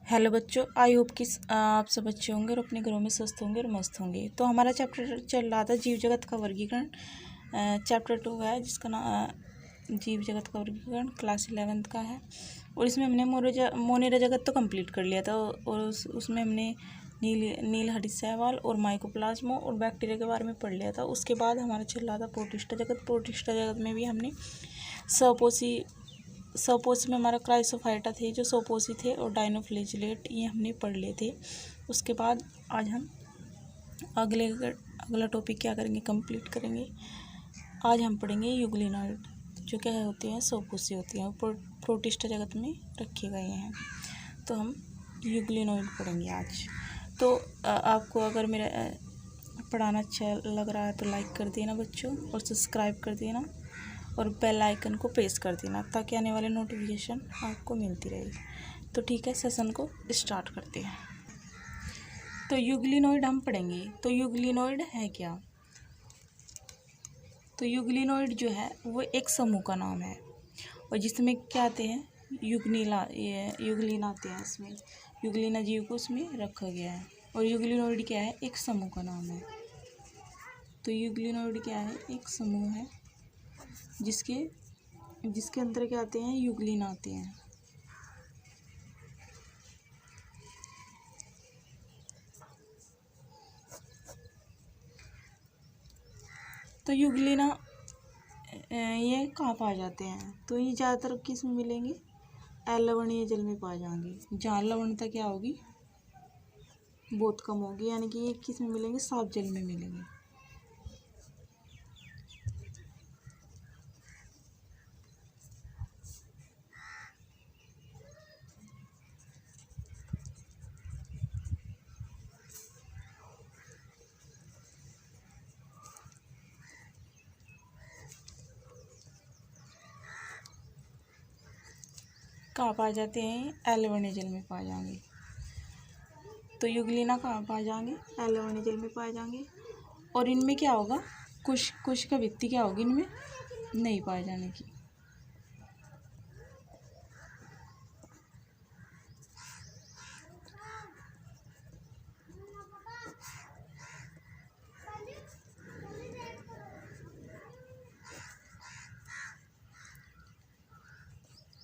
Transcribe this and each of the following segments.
Hello बच्चों, I hope कि आप सब अच्छे होंगे और अपने घरों में स्वस्थ होंगे और मस्त होंगे। तो हमारा चैप्टर चल रहा था जीव जगत का वर्गीकरण। चैप्टर 2 है जिसका नाम जीव जगत का वर्गीकरण, क्लास 11th का है। और इसमें हमने मोनेरा जगत तो कंप्लीट कर लिया था और उसमें हमने नील हरित और माइकोप्लाज्मा और बैक्टीरिया के बारे में पढ़ लिया था। उसके बाद हमारा चल रहा था प्रोटिस्टा जगत। प्रोटिस्टा जगत में भी हमने सपोसी में हमारा क्राइसोफाइटा थे जो सोपोसी थे और डाइनोफ्लैजिलेट ये हमने पढ़ लिए थे। उसके बाद आज हम अगला टॉपिक क्या करेंगे, कंप्लीट करेंगे। आज हम पढ़ेंगे यूग्लिनॉइड जो क्या होते हैं, सोपोसी होती हैं, प्रोटिस्टा जगत में रखे गए हैं। तो हम यूग्लिनॉइड पढ़ेंगे आज। तो आपको अगर मेरा पढ़ाना अच्छा लग रहा है तो लाइक कर देना बच्चों और सब्सक्राइब कर देना और बेल आइकन को प्रेस कर देना ताकि आने वाले नोटिफिकेशन आपको मिलती रहेगी। तो ठीक है, सेशन को स्टार्ट करते हैं। तो यूग्लिनॉइड हम पढ़ेंगे। तो यूग्लिनॉइड है क्या? तो यूग्लिनॉइड जो है वो एक समूह का नाम है और जिसमें क्या आते हैं, यूग्लिन आते हैं। इसमें यूग्लिना जीव को उसमें रखा गया है। और यूग्लिनॉइड क्या है? एक समूह का नाम है। तो यूग्लिनॉइड क्या है? एक समूह है जिसके अंदर क्या आते हैं, यूग्लिन आते हैं। तो यूग्लिना ये कहाँ पाए जाते हैं? तो ये ज़्यादातर किस में मिलेंगे? अलवणीय जल में पाए जाएंगे, जहाँ लवणता क्या होगी, बहुत कम होगी। यानी कि ये किस में मिलेंगे? साफ जल में मिलेंगे। कहाँ पाए जाते हैं? अलवणीय जल में पाए जाएंगे। तो यूग्लिना कहाँ पाए जाएंगे? अलवणीय जल में पाए जाएंगे। और इनमें क्या होगा, कुछ का भित्ति क्या होगी, इनमें नहीं पाए जाने की।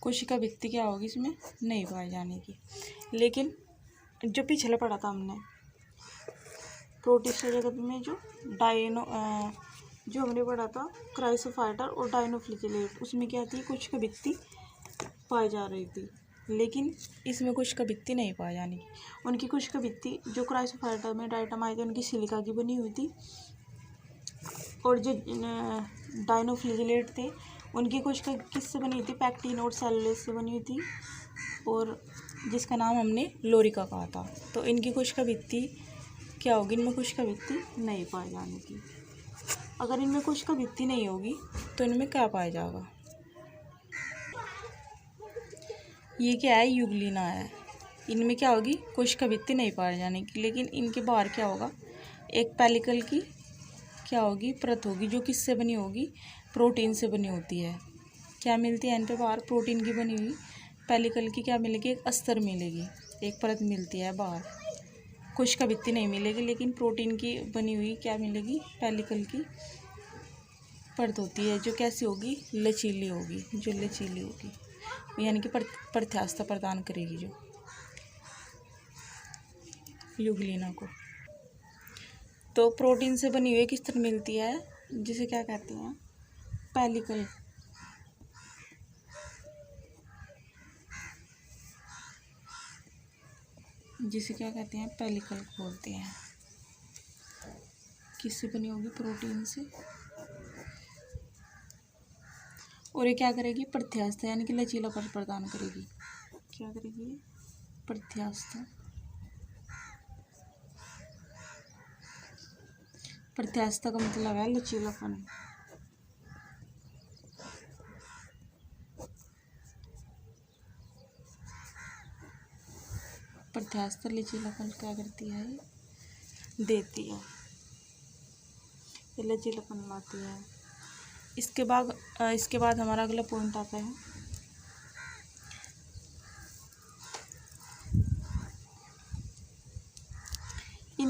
कोशिका भित्ति क्या होगी, इसमें नहीं पाए जाने की। लेकिन जो पिछले पढ़ा था हमने प्रोटिस्टा जगत में, जो हमने पढ़ा था क्राइसोफाइटा और डाइनोफ्लैजिलेट, उसमें क्या थी, कोशिका भित्ति पाई जा रही थी। लेकिन इसमें कोशिका भित्ति नहीं पाई जाने की। उनकी कोशिका भित्ति जो क्राइसोफाइटा में डाइटम आए थे उनकी सिलिका की बनी हुई थी और जो डाइनोफ्लैजिलेट थे उनकी कोशिका किससे बनी हुई थी? पैक्टिन और सेलुलोज से बनी हुई थी और जिसका नाम हमने लोरिका कहा था। तो इनकी कोशिका भित्ति क्या होगी? इनमें कोशिका भित्ति नहीं पाए जाने की। अगर इनमें कोशिका भित्ति नहीं होगी तो इनमें क्या पाया जाएगा? ये क्या है? यूग्लिना है। इनमें क्या होगी? कोशिका भित्ति नहीं पाए जाने की। लेकिन इनके बाहर क्या होगा? एक पेलिकल की क्या होगी? परत होगी जो किससे बनी होगी? प्रोटीन से बनी होती है। क्या मिलती है इन पे बाहर? प्रोटीन की बनी हुई पेलिकल की क्या मिलेगी? एक अस्तर मिलेगी, एक परत मिलती है बाहर। कोशिका भित्ति नहीं मिलेगी लेकिन प्रोटीन की बनी हुई क्या मिलेगी? पेलिकल की परत होती है जो कैसी होगी? लचीली होगी, जो लचीली होगी, यानी कि प्रत्यास्थता प्रदान करेगी जो यूग्लिना को। तो प्रोटीन से बनी हुई एक स्तर मिलती है जिसे क्या कहते हैं? पेलिकल। जिसे क्या कहते हैं? पेलिकल बोलते हैं। किससे बनी होगी? प्रोटीन से। और ये क्या करेगी? प्रत्यास्थता यानी कि लचीलापन प्रदान करेगी। क्या करेगी? प्रत्यास्थता। प्रत्यास्थता का मतलब है लचीलापन। प्रत्यास्थता लचीलापन क्या करती है? देती है, ये लचीलापन लाती है। इसके बाद हमारा अगला पॉइंट आता है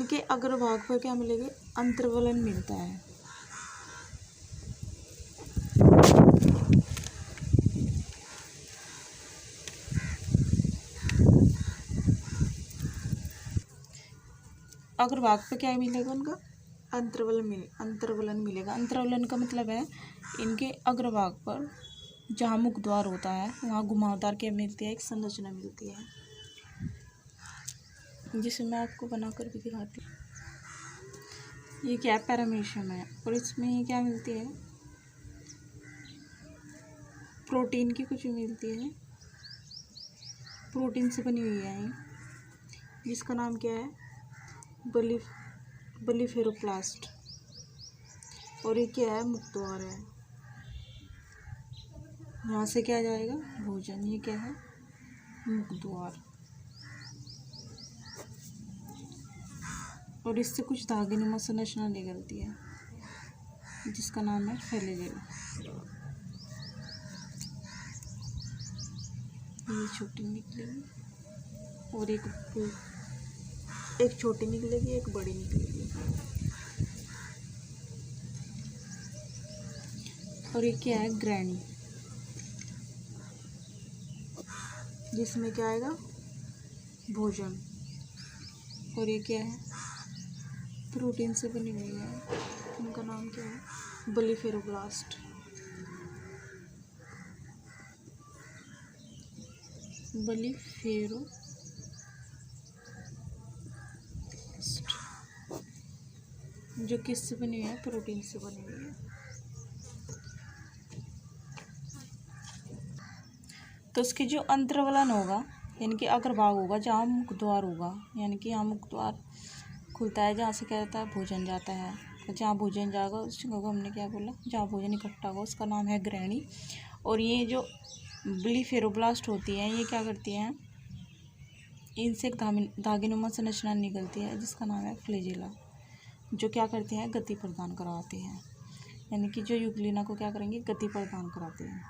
इनके अग्रभाग पर क्या मिलेगा, अंतर्वलन मिलता है। अग्रभाग पे क्या मिलेगा उनका, अंतर्वलन मिलेगा। अंतर्वलन का मतलब है इनके अग्रभाग पर जहाँ मुख द्वार होता है वहाँ घुमावदार क्या मिलती है, एक संरचना मिलती है, जिसे मैं आपको बना कर भी दिखाती हूँ। ये क्या पैरामीशियम है और इसमें क्या मिलती है, प्रोटीन की कुछ मिलती है, प्रोटीन से बनी हुई है, जिसका नाम क्या है, बलिफेरोप्लास्ट। और ये क्या है, मुख द्वार है, यहाँ से क्या जाएगा, भोजन। ये क्या है, मुख द्वार। और इससे कुछ धागेनुमा संरचना निकलती है जिसका नाम है फ्लैजेला। ये छोटी निकलेगी और एक छोटी निकलेगी, एक बड़ी निकलेगी। और ये क्या है, ग्रैनी, जिसमें क्या आएगा, भोजन। और ये क्या है, प्रोटीन से बनी हुई है, उनका नाम क्या है, बलिफेरोब्लास्ट। जो किससे बनी हुई है, प्रोटीन से बनी हुई है। तो उसके जो अंतर्वलन होगा यानी कि अग्रभाग होगा, जहाँ मुख द्वार होगा, यानी कि यहाँ मुख द्वार खुलता है, जहाँ से क्या जाता है, भोजन जाता है। तो जहाँ भोजन जाएगा उस जगह को हमने क्या बोला, जहाँ भोजन इकट्ठा होगा उसका नाम है ग्रहणी। और ये जो ब्लीफेरोब्लास्ट होती है, ये क्या करती हैं, इनसे एक धागेनुमा संरचना निकलती है जिसका नाम है फ्लैजेला, जो क्या करते हैं, गति प्रदान कराते हैं, यानी कि जो यूग्लिना को क्या करेंगे, गति प्रदान कराते हैं।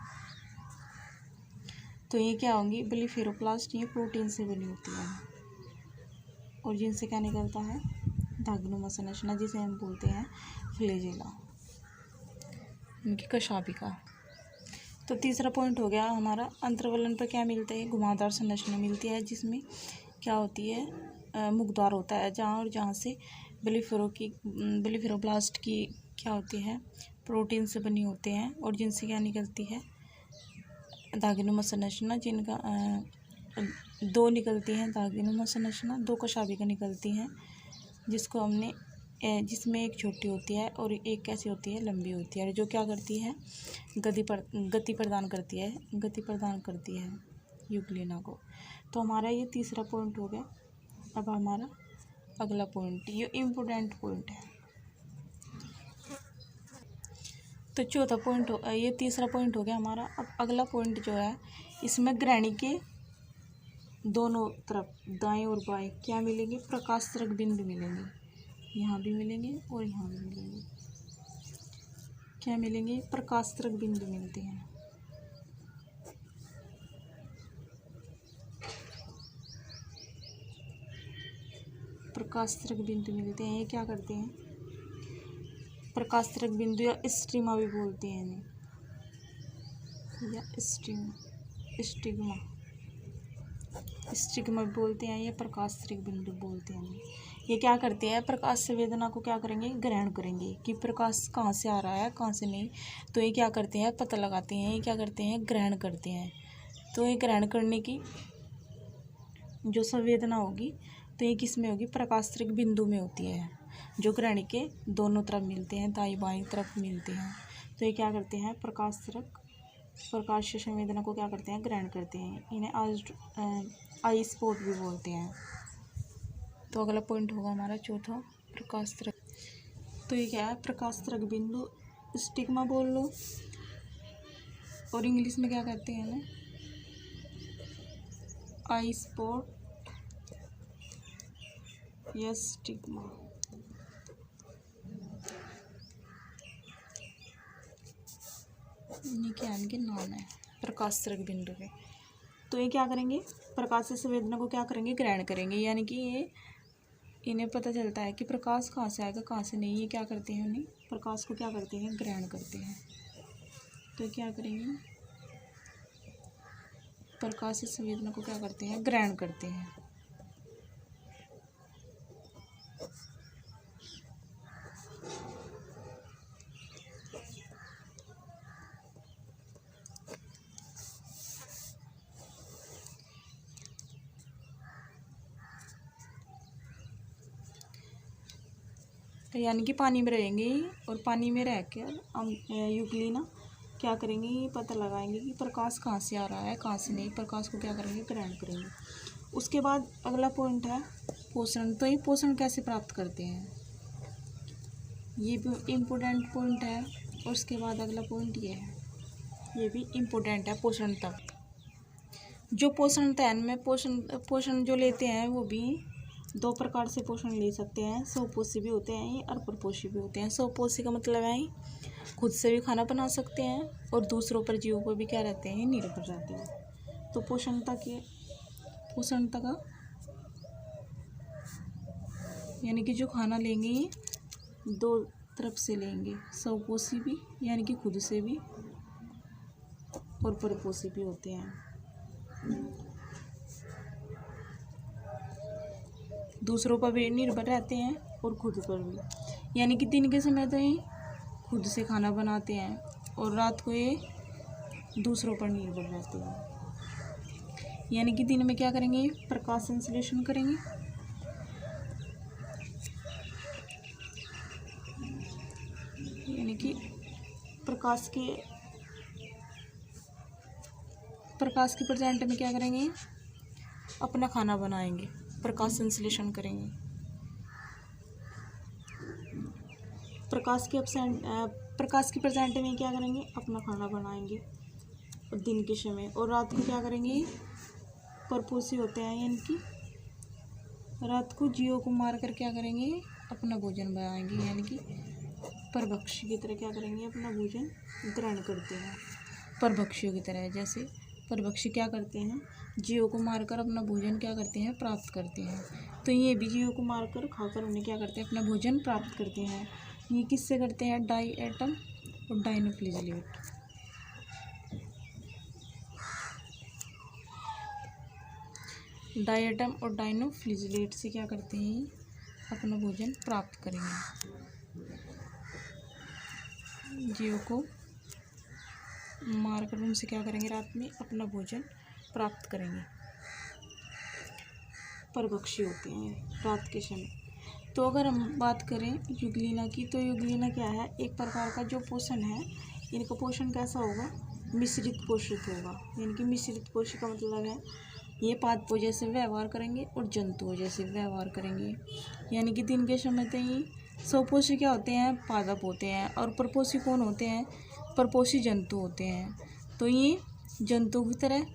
तो ये क्या होंगी, ब्लीफेरोप्लास्ट, ये प्रोटीन से बनी होती है और जिनसे क्या निकलता है, धागेनुमा संरचना, जिसे हम बोलते हैं फ्लैजेला, इनकी कशाभिका। तो तीसरा पॉइंट हो गया हमारा, अंतर्वलन पर क्या मिलता है, घुमावदार संरचना मिलती है, जिसमें क्या होती है, मुख द्वार होता है जहाँ, और जहाँ से ब्लीफेरोब्लास्ट की क्या होती है, प्रोटीन से बनी होते हैं और जिनसे क्या निकलती है, धागेनुमा संरचना, जिनका दो निकलती हैं धागेनुमा संरचना, दो कशाभिका निकलती हैं, जिसको हमने जिसमें एक छोटी होती है और एक कैसी होती है, लंबी होती है, जो क्या करती है, गति प्रदान करती है यूग्लिना को। तो हमारा ये तीसरा पॉइंट हो गया। अब हमारा अगला पॉइंट, ये इम्पोर्टेंट पॉइंट है। तो चौथा पॉइंट ये तीसरा पॉइंट हो गया हमारा। अब अगला पॉइंट जो है, इसमें ग्रहणी के दोनों तरफ, दाएं और बाएं, क्या मिलेंगे, प्रकाशरक बिंदु मिलेंगे, यहाँ भी मिलेंगे और यहाँ भी मिलेंगे। क्या मिलेंगे, प्रकाशरक बिंदु मिलते हैं। प्रकाशरक बिंदु मिलते हैं, ये क्या करते हैं, प्रकाशरक बिंदु या स्टिग्मा भी बोलते हैं इन्हें, या स्टिग्मा भी बोलते हैं, या प्रकाशरक बिंदु बोलते हैं। ये क्या करते हैं, प्रकाश संवेदना को क्या करेंगे, ग्रहण करेंगे कि प्रकाश कहाँ से आ रहा है, कहाँ से नहीं। तो ये क्या करते हैं, पता लगाते हैं, ये क्या करते हैं, ग्रहण करते हैं। तो ये ग्रहण करने की जो संवेदना होगी, तो ये किस में होगी, प्रकाशरक बिंदु में होती है, जो ग्रहणी के दोनों तरफ मिलते हैं, दाईं बाईं तरफ मिलते हैं। तो ये क्या करते हैं, प्रकाश संवेदना को क्या करते हैं, ग्रहण करते हैं। इन्हें आई स्पॉट भी बोलते हैं। तो अगला पॉइंट होगा हमारा चौथा, प्रकाशरक। तो ये क्या है, प्रकाशरक बिंदु, स्टिग्मा बोल लो, और इंग्लिश में क्या कहते हैं इन्हें, आई स्पॉट या स्टिग्मा। ये क्या है, इनके नाम है प्रकाशरक बिंदु के। तो ये क्या करेंगे, प्रकाश से संवेदना को क्या करेंगे, ग्रहण करेंगे, यानी कि ये इन्हें पता चलता है कि प्रकाश कहाँ से आएगा कहाँ से नहीं। ये क्या करते हैं, उन्हें प्रकाश को क्या करते हैं, ग्रहण करते हैं। तो क्या करेंगे, प्रकाश से संवेदना को क्या करते हैं, ग्रहण करते हैं। यानी कि पानी में रहेंगे और पानी में रह कर हम यूग्लिना क्या करेंगे, ये पता लगाएंगे कि प्रकाश कहाँ से आ रहा है कहाँ से नहीं। प्रकाश को क्या करेंगे, ग्रहण करेंगे। उसके बाद अगला पॉइंट है पोषण। तो ये पोषण कैसे प्राप्त करते हैं, ये भी इम्पोर्टेंट पॉइंट है। और उसके बाद अगला पॉइंट ये है, ये भी इम्पोर्टेंट है, पोषण तक। जो पोषण है में पोषण जो लेते हैं वो भी दो प्रकार से पोषण ले सकते हैं। स्वपोषी भी होते हैं और परपोषी भी होते हैं। स्वपोषी का मतलब है खुद से भी खाना बना सकते हैं और दूसरों पर, जीवों पर भी क्या रहते हैं, निर्भर रहते हैं। तो पोषणता का यानी कि जो खाना लेंगे दो तरफ से लेंगे, स्वपोषी भी यानी कि खुद से भी और परपोषी भी होते हैं। दूसरों पर भी निर्भर रहते हैं और खुद पर भी। यानी कि दिन के समय तो ये खुद से खाना बनाते हैं और रात को ये दूसरों पर निर्भर रहते हैं। यानी कि दिन में क्या करेंगे, प्रकाश संश्लेषण करेंगे, यानी कि प्रकाश के प्रेजेंट में क्या करेंगे, अपना खाना बनाएंगे, प्रकाश संश्लेषण करेंगे। प्रकाश के प्रेजेंट में क्या करेंगे, अपना खाना बनाएंगे और दिन के समय। और रात को क्या करेंगे, परपोषी होते हैं, यानी कि रात को जीवों को मार कर क्या करेंगे, अपना भोजन बनाएंगे। यानी कि परभक्षी की तरह क्या करेंगे, अपना भोजन ग्रहण करते हैं। परभक्षियों की तरह, जैसे परभक्षी क्या करते हैं, जीवों को मारकर अपना भोजन क्या करते हैं, प्राप्त करते हैं। तो ये भी जीवों को मारकर खाकर उन्हें क्या करते हैं, अपना भोजन प्राप्त करते हैं। ये किससे करते हैं, डाई एटम और डाइनोफ्लिजिलेट। डाई एटम और डाइनोफ्लिजिलेट से क्या करते हैं, अपना भोजन प्राप्त करेंगे। जीवों को मारकर उनसे क्या करेंगे, रात में अपना भोजन प्राप्त करेंगे। परभक्षी होते हैं रात के समय। तो अगर हम बात करें यूग्लिना की, तो यूग्लिना क्या है, एक प्रकार का जो पोषण है, इनका पोषण कैसा होगा, मिश्रित पोषित होगा। यानी कि मिश्रित पोषण का मतलब है ये पादपों जैसे व्यवहार करेंगे और जंतुओं जैसे व्यवहार करेंगे। यानी कि दिन के समय तो ये स्वपोषी क्या होते हैं, पादप होते हैं, और परपोषी कौन होते हैं, परपोषी जंतु होते हैं। तो ये जंतु की तरह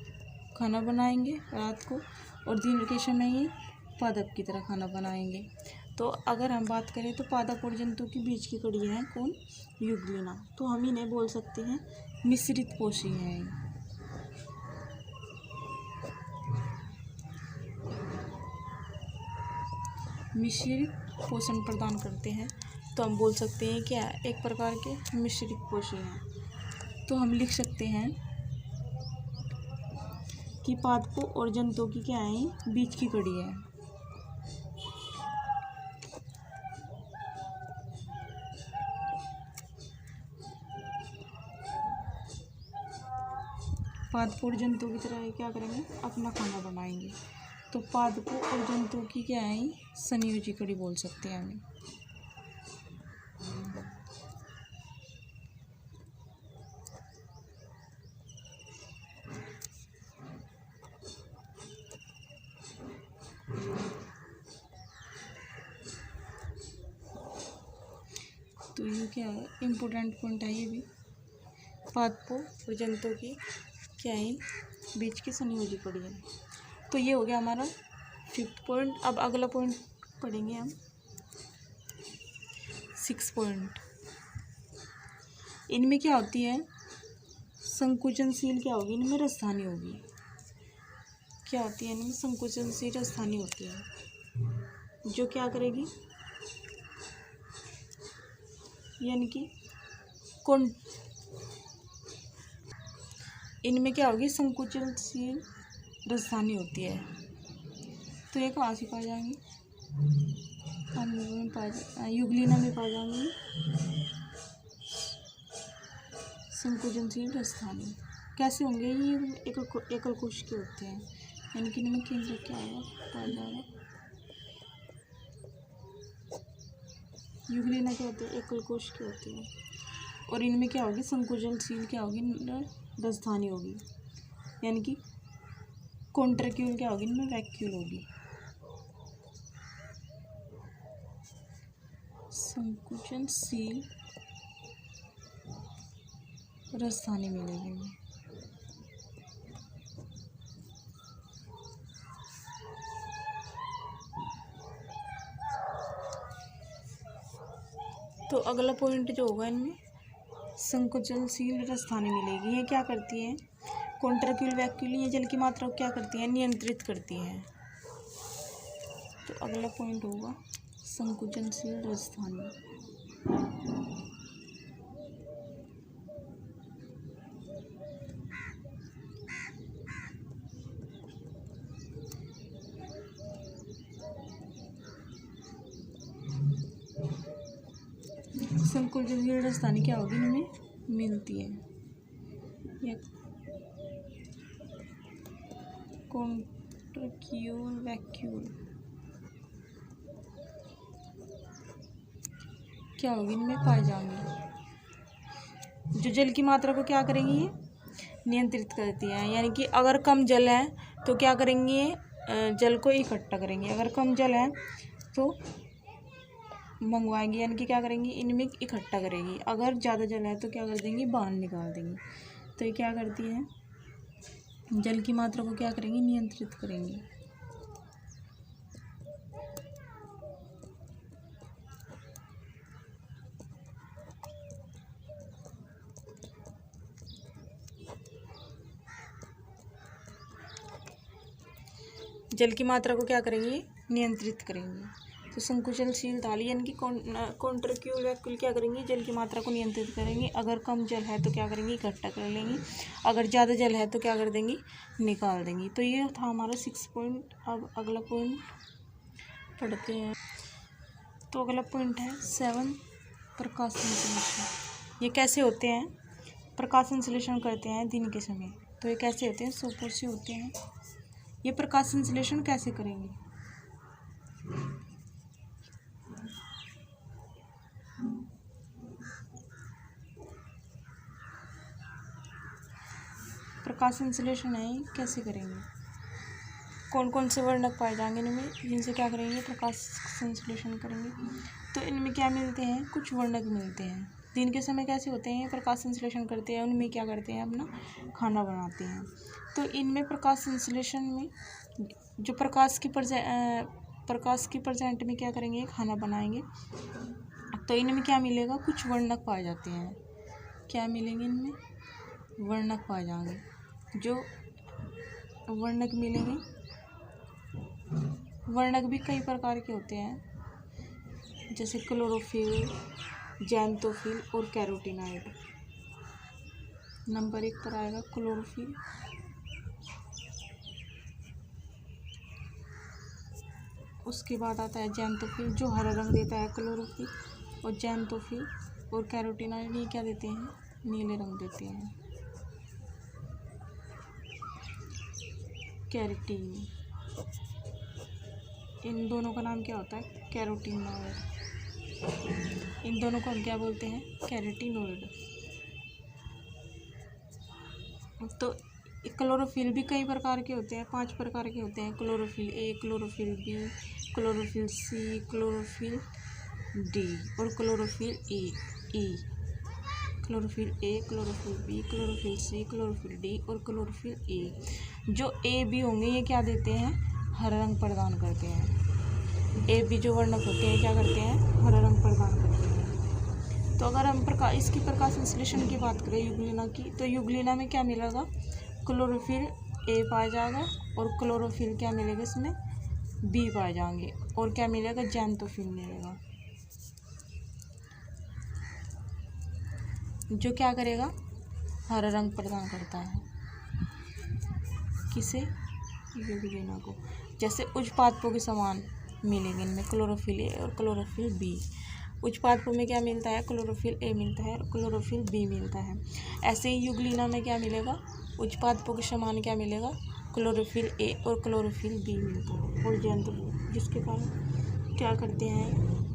खाना बनाएंगे रात को और दिन के समय ये पादप की तरह खाना बनाएंगे। तो अगर हम बात करें तो पादप और जंतु के बीच की कड़ी है कौन, यूग्लिना। तो हम इन्हें बोल सकते हैं मिश्रित पोषी हैं। मिश्रित पोषण प्रदान करते हैं, तो हम बोल सकते हैं क्या, एक प्रकार के मिश्रित पोषी हैं। तो हम लिख सकते हैं कि पादपों और जंतुओं की क्या है, बीच की कड़ी है। पादपों और जंतुओं की तरह क्या करेंगे, अपना खाना बनाएंगे। तो पादपों और जंतुओं की क्या है, संयोजी कड़ी बोल सकते हैं हम। तो ये क्या है, इम्पोर्टेंट पॉइंट है ये भी, पादपों और जंतुओं की क्या है, बीच की संयोजी कड़ी है। तो ये हो गया हमारा 5th पॉइंट। अब अगला पॉइंट पढ़ेंगे हम 6 पॉइंट। इनमें क्या होती है, संकुचनशील क्या होगी, इनमें राजधानी होगी। क्या होती है इनमें, संकुचनशील राजधानी होती है। जो क्या करेगी, यानी कि कौन, इनमें क्या होगी, संकुचनशील राजधानी होती है। तो ये कहाँ से पाई जाएंगी, युगलिना में पाई जाएंगी संकुचनशील राजधानी। कैसे होंगे ये, एकल कोश के होते हैं, यानी कि इनमें केंद्र क्या होगा, पाया जाएगा। युगलिना क्या होते हैं, एकल कोश के होते हैं। और इनमें क्या होगी, संकुचनशील क्या होगी, राजधानी होगी, यानी कि कॉन्ट्रैक्यूल क्या होगी, इनमें वैक्यूल होगी। संकुचनशील राजधानी मिलेगी। तो अगला पॉइंट जो होगा, इनमें संकुचनशील राजधानी मिलेगी। ये क्या करती है, कॉन्ट्रैक्यूल वैक्यूल, ये जल की मात्रा को क्या करती है, नियंत्रित करती है। तो अगला पॉइंट होगा संकुचनशील राजधानी। संकुचनशील राजधानी क्या होगी, इनमें मिलती है, या कॉन्ट्रैक्यूल वैक्यूल क्या होगी, इनमें पाई जाएंगी। जो जल की मात्रा को क्या करेंगी, ये नियंत्रित करती है, यानी कि अगर कम जल है तो क्या करेंगी, ये जल को इकट्ठा करेंगे। अगर कम जल है तो मंगवाएंगी, यानी कि क्या करेंगी, इनमें इकट्ठा करेगी। अगर ज़्यादा जल है तो क्या कर देंगी, बाहर निकाल देंगी। तो ये क्या करती है, जल की मात्रा को क्या करेंगी, नियंत्रित करेंगी। जल की मात्रा को क्या करेंगी, नियंत्रित करेंगी। तो संकुचनशील थाली यानी कि कॉन्ट्रैक्यूल वैक्यूल क्या करेंगी, जल की मात्रा को नियंत्रित करेंगी। अगर कम जल है तो क्या करेंगी, इकट्ठा कर लेंगी। अगर ज़्यादा जल है तो क्या कर देंगी, निकाल देंगी। तो ये था हमारा 6 पॉइंट। अब अगला पॉइंट पढ़ते हैं। तो अगला पॉइंट है 7, प्रकाश संश्लेषण। ये कैसे होते हैं, प्रकाश संश्लेषण करते हैं दिन के समय। तो ये कैसे होते हैं, सोपोर से होते हैं। ये प्रकाश संश्लेषण कैसे करेंगे, प्रकाश संश्लेषण है कैसे करेंगे, कौन कौन से वर्णक पाए जाएंगे इनमें, जिनसे क्या करेंगे, प्रकाश संश्लेषण करेंगे। तो इनमें क्या मिलते हैं, कुछ वर्णक मिलते हैं। दिन के समय कैसे होते हैं, प्रकाश संश्लेषण करते हैं, उनमें क्या करते हैं, अपना खाना बनाते हैं। तो इनमें प्रकाश संश्लेषण में जो प्रकाश की प्रेजेंट में क्या करेंगे, खाना बनाएंगे। तो इनमें क्या मिलेगा, कुछ वर्णक पाए जाते हैं। क्या मिलेंगे, इनमें वर्णक पाए जाएंगे। जो वर्णक मिलेंगे, वर्णक भी कई प्रकार के होते हैं, जैसे क्लोरोफिल, ज़ैंथोफिल और कैरोटीनॉइड। नंबर 1 पर आएगा क्लोरोफिल। उसके बाद आता है ज़ैंथोफिल, जो हरा रंग देता है क्लोरोफिल, और ज़ैंथोफिल और कैरोटीनॉइड ये क्या देते हैं, नीले रंग देते हैं। कैरोटीन, इन दोनों का नाम क्या होता है, कैरोटीनॉइड। इन दोनों को हम क्या बोलते हैं, कैरोटीनॉइड। तो क्लोरोफिल भी कई प्रकार के होते हैं, 5 प्रकार के होते हैं। Chlorophyll A, chlorophyll B, chlorophyll C, chlorophyll D और chlorophyll E. Chlorophyll A, chlorophyll B, chlorophyll C, chlorophyll D और क्लोरोफिल ई। जो ए बी होंगे ये क्या देते हैं, हरा रंग प्रदान करते हैं। ए बी जो वर्णक होते हैं क्या करते हैं, हरा रंग प्रदान करते हैं। तो अगर हम इसकी प्रकाश संश्लेषण की बात करें युग्लिना की, तो युग्लिना में क्या मिलेगा, क्लोरोफिल ए पाया जाएगा और क्लोरोफिल क्या मिलेगा, इसमें बी पाए जाएंगे। और क्या मिलेगा, ज़ैंथोफिल मिलेगा, जो क्या करेगा, हरा रंग प्रदान करता है। किसे, यूग्लिना को। जैसे उच्च पादपों के समान मिलेंगे इनमें क्लोरोफिल ए और क्लोरोफिल बी। उच्च पादपों में क्या मिलता है, क्लोरोफिल ए मिलता है और क्लोरोफिल बी मिलता है। ऐसे ही यूग्लिना में क्या मिलेगा, उच्च पादपों के समान क्या मिलेगा, क्लोरोफिल ए और क्लोरोफिल बी मिलता है और ज़ैंथोफिल, जिसके कारण क्या करते हैं,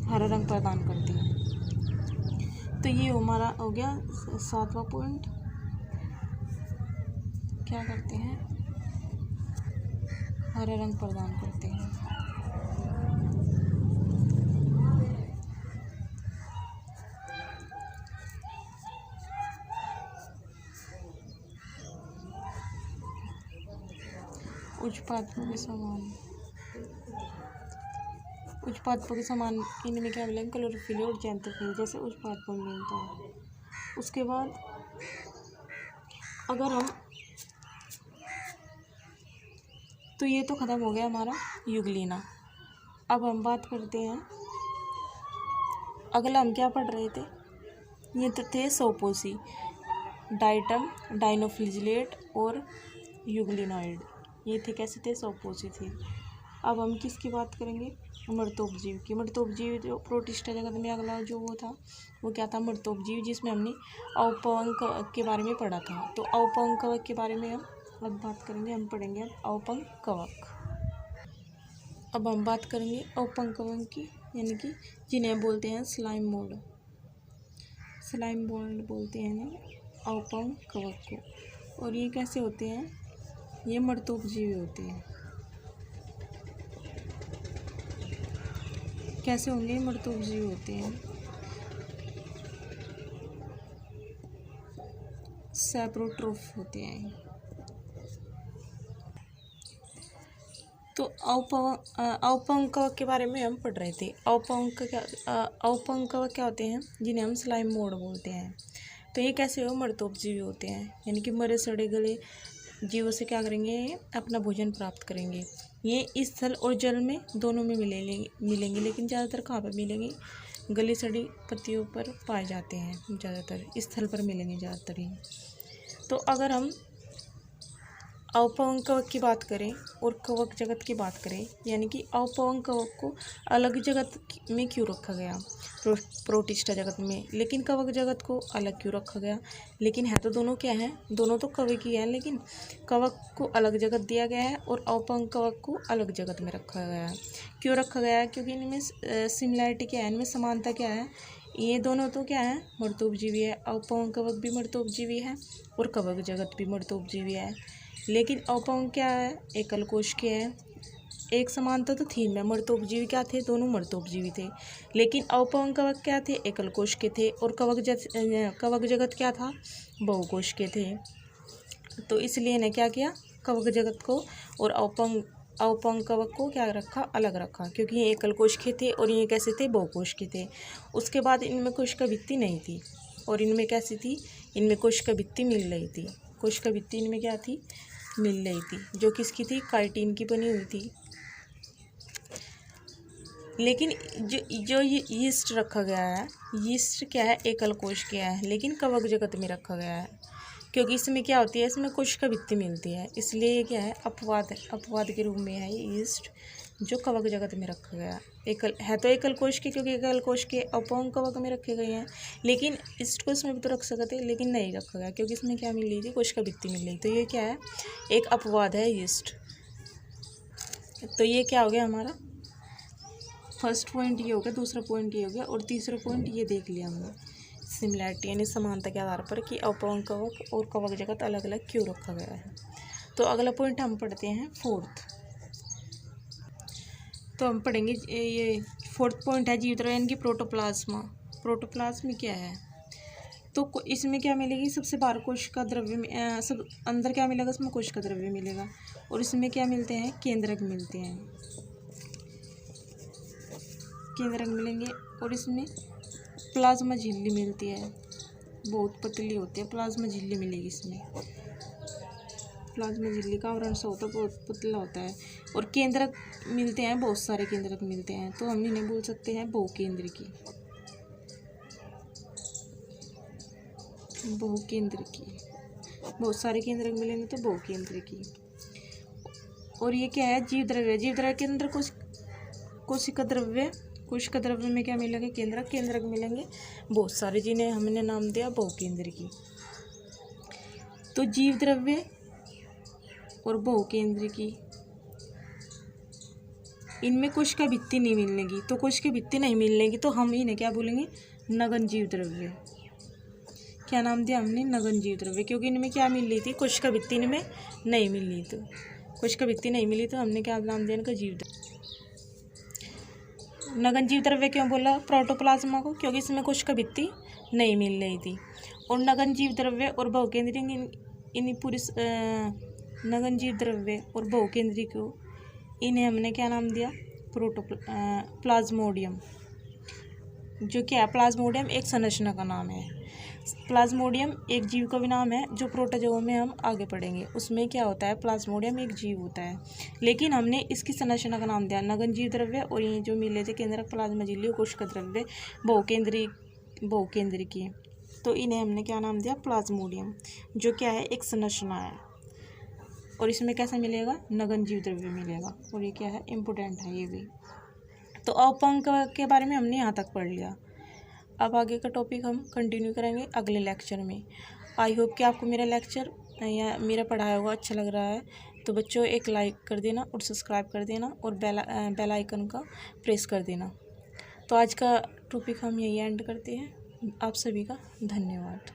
हरा रंग प्रदान करते हैं। तो ये हमारा हो गया 7वां पॉइंट। क्या करते हैं, हरा रंग प्रदान करते हैं। उच्च पादपों के समान, उच्च पादपों के समान इनमें क्या मिलेंगे, क्लोरोफिल और ज़ैंथोफिल, जैसे उच्च पादपों में मिलता है। उसके बाद अगर हम, तो ये तो ख़त्म हो गया हमारा यूग्लिना। अब हम बात करते हैं, अगला हम क्या पढ़ रहे थे, ये तो थे सोपोसी, डाइटम, डाइनोफ्लिजिलेट और यूग्लिनॉइड। ये थे, कैसे थे, सोपोसी थे। अब हम किसकी बात करेंगे, मृतोपजीव की। मृतोपजीव जो प्रोटिस्टा जगत में अगला जो वो था, वो क्या था, मृतोपजीव, जिसमें हमने औपंक के बारे में पढ़ा था। तो औपंक कवक के बारे में हम अब बात करेंगे, हम पढ़ेंगे अब औपंक कवक। अब हम बात करेंगे औपंक कवक की, यानी कि जिन्हें बोलते हैं स्लाइम मोल्ड। स्लाइम मोल्ड बोलते हैं ना औपंक कवक को। और ये कैसे होते हैं, ये मृतोपजीवी होते हैं। कैसे होंगे, मृतोपजीवी होते हैं, सैप्रोट्रोफ होते हैं। तो औपंक कवक के बारे में हम पढ़ रहे थे। औपंक कवक क्या होते हैं, जिन्हें हम स्लाइम मोड बोलते हैं। तो ये कैसे हो, मृतोपजीवी होते हैं, यानी कि मरे सड़े गले जीवों से क्या करेंगे, अपना भोजन प्राप्त करेंगे। ये स्थल और जल में दोनों में मिलेंगे, लेकिन ज़्यादातर कहाँ पर मिलेंगे, गली सड़ी पत्तियों पर पाए जाते हैं, ज़्यादातर स्थल पर मिलेंगे ज़्यादातर ही। तो अगर हम औपंक कवक की बात करें और कवक जगत की बात करें, यानी कि औपंक कवक को अलग जगत में क्यों रखा गया, प्रोटिस्टा जगत में, लेकिन कवक जगत को अलग क्यों रखा गया। लेकिन है तो दोनों क्या है, दोनों तो कवक ही है, लेकिन कवक को अलग जगत दिया गया है और औपंक कवक को अलग जगत में रखा गया है। क्यों रखा गया है, क्योंकि इनमें सिमिलैरिटी क्या है, इनमें समानता क्या है, ये दोनों तो क्या है, मृतोपजीवी है। औपंक कवक भी मृतोपजीवी है और कवक जगत भी मृतोपजीवी है। लेकिन औपंक क्या है, एकल कोश के है। एक समानता तो थी में, मृतोपजीवी क्या थे, दोनों मृतोपजीवी थे। लेकिन औपंक कवक क्या थे, एकल कोश के थे, और कवक जगत क्या था, बहुकोश के थे। तो इसलिए ने क्या किया, कवक जगत को और औपंक कवक को क्या रखा, अलग रखा, क्योंकि ये एकल कोश के थे और ये कैसे थे, बहुकोश के थे। उसके बाद इनमें कोशिका भित्ति नहीं थी, और इनमें कैसी थी, इनमें कोशिका भित्ति मिल रही थी। कोशिका भित्ति इनमें क्या थी, मिल रही थी, जो किसकी थी, काइटिन की बनी हुई थी। लेकिन जो ये यीस्ट रखा गया है, यीस्ट क्या है, एकल कोश क्या है, लेकिन कवक जगत में रखा गया है, क्योंकि इसमें क्या होती है, इसमें कोशिका भित्ति मिलती है, इसलिए ये क्या है, अपवाद के रूप में है ये यीस्ट, जो कवक जगत में रखा गया। एकल कोश के, क्योंकि एकल कोश के औपंक कवक में रखे गए हैं, लेकिन इसको इसमें भी तो रख सकते, लेकिन नहीं रखा गया, क्योंकि इसमें क्या मिल रही थी, कोशिका भित्ति मिल रही। तो ये क्या है, एक अपवाद है यीस्ट। तो ये क्या हो गया हमारा फर्स्ट पॉइंट, ये हो गया। दूसरा पॉइंट ये हो गया, और तीसरा पॉइंट ये देख लिया हमने, सिमिलैरिटी यानी समानता के आधार पर कि औपंक कवक और कवक जगत अलग अलग क्यों रखा गया है। तो अगला पॉइंट हम पढ़ते हैं फोर्थ। तो हम पढ़ेंगे ये फोर्थ पॉइंट है जीवित यानी कि प्रोटोप्लाज्मा। प्रोटोप्लाज्म क्या है, तो इसमें क्या मिलेगी, सबसे बाहर कोशिका द्रव्य, सब अंदर क्या मिलेगा, इसमें कोशिका द्रव्य मिलेगा, और इसमें क्या मिलते हैं, केंद्रक मिलते हैं, केंद्रक मिलेंगे। और इसमें प्लाज्मा झिल्ली मिलती है, बहुत पतली होती है, प्लाज्मा झिल्ली मिलेगी इसमें। प्लाज्मा झिल्ली का आवरण सा होता है, बहुत पतला होता है। और केंद्रक मिलते हैं, बहुत सारे केंद्रक मिलते हैं, तो हम इन्हें बोल सकते हैं बहुकेंद्रकी। बहुकेंद्रकी, बहुत सारे केंद्रक मिलेंगे तो बहुकेंद्रकी। और ये क्या है, जीव द्रव्य। जीव द्रव्य के अंदर कोशिका द्रव्य, कोशिका द्रव्य में क्या मिलेंगे, केंद्रक। केंद्रक मिलेंगे बहुत सारे, जिन्हें हमने नाम दिया बहुकेंद्रकी। तो जीव द्रव्य और बहुकेंद्रकी, इनमें कोशिका भित्ति नहीं मिलेगी। तो कोशिका भित्ति नहीं मिलेगी तो हम इन्हें क्या बोलेंगे, नगन जीव द्रव्य। क्या नाम दिया हमने, नगन जीव द्रव्य, क्योंकि इनमें क्या मिल रही थी, कोशिका भित्ति इनमें नहीं मिल रही। तो कोशिका भित्ति नहीं मिली तो हमने क्या नाम दिया इनका, जीव द्रव्य। नगन जीव द्रव्य क्यों बोला प्रोटोप्लाज्मा को, क्योंकि इसमें कोशिका भित्ति नहीं मिल रही थी। और नगन जीव द्रव्य और बहुकेंद्रिक, इन पूरी नगन जीव द्रव्य और बहुकेंद्रिक को, इन्हें हमने क्या नाम दिया, प्लाज्मोडियम। जो क्या है, प्लाज्मोडियम एक संरचना का नाम है। प्लाज्मोडियम एक जीव का भी नाम है, जो प्रोटोजोआ में हम आगे पढ़ेंगे। उसमें क्या होता है, प्लाज्मोडियम एक जीव होता है, लेकिन हमने इसकी संरचना का नाम दिया नगन जीव द्रव्य। और ये जो मिले थे केंद्रक, प्लाज्मा झिल्ली, कोशिका द्रव्य, बहुकेंद्रिकी, तो इन्हें हमने क्या नाम दिया, प्लाज्मोडियम, जो क्या है, एक संरचना है। और इसमें कैसा मिलेगा, नगन जीव द्रव्य मिलेगा। और ये क्या है, इम्पोर्टेंट है ये भी। तो अपंक के बारे में हमने यहाँ तक पढ़ लिया। अब आगे का टॉपिक हम कंटिन्यू करेंगे अगले लेक्चर में। आई होप कि आपको मेरा लेक्चर या मेरा पढ़ाया हुआ अच्छा लग रहा है। तो बच्चों एक लाइक कर देना और सब्सक्राइब कर देना और बेल आइकन का प्रेस कर देना। तो आज का टॉपिक हम यही एंड करते हैं। आप सभी का धन्यवाद।